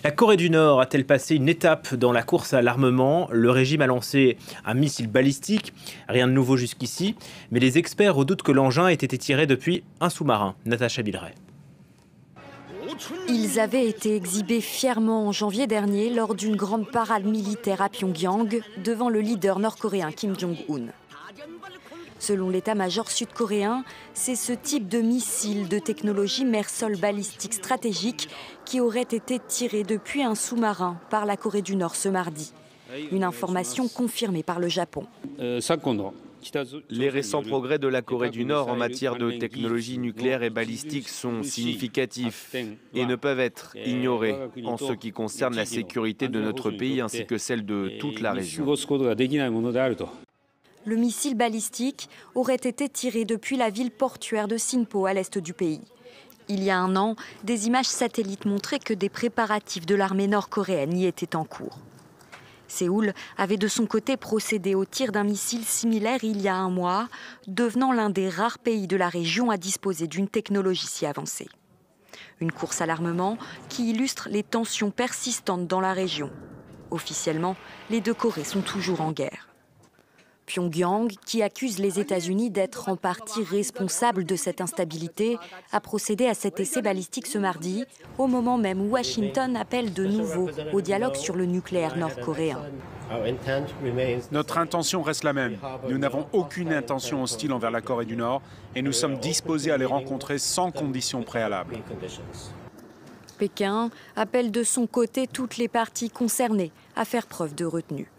La Corée du Nord a-t-elle passé une étape dans la course à l'armement? Le régime a lancé un missile balistique, rien de nouveau jusqu'ici, mais les experts redoutent que l'engin ait été tiré depuis un sous-marin. Natacha Villeray. Ils avaient été exhibés fièrement en janvier dernier lors d'une grande parade militaire à Pyongyang devant le leader nord-coréen Kim Jong-un. Selon l'état-major sud-coréen, c'est ce type de missile de technologie mer-sol balistique stratégique qui aurait été tiré depuis un sous-marin par la Corée du Nord ce mardi. Une information confirmée par le Japon. Les récents progrès de la Corée du Nord en matière de technologie nucléaire et balistique sont significatifs et ne peuvent être ignorés en ce qui concerne la sécurité de notre pays ainsi que celle de toute la région. Le missile balistique aurait été tiré depuis la ville portuaire de Sinpo à l'est du pays. Il y a un an, des images satellites montraient que des préparatifs de l'armée nord-coréenne y étaient en cours. Séoul avait de son côté procédé au tir d'un missile similaire il y a un mois, devenant l'un des rares pays de la région à disposer d'une technologie si avancée. Une course à l'armement qui illustre les tensions persistantes dans la région. Officiellement, les deux Corées sont toujours en guerre. Pyongyang, qui accuse les États-Unis d'être en partie responsables de cette instabilité, a procédé à cet essai balistique ce mardi, au moment même où Washington appelle de nouveau au dialogue sur le nucléaire nord-coréen. Notre intention reste la même. Nous n'avons aucune intention hostile envers la Corée du Nord et nous sommes disposés à les rencontrer sans conditions préalables. Pékin appelle de son côté toutes les parties concernées à faire preuve de retenue.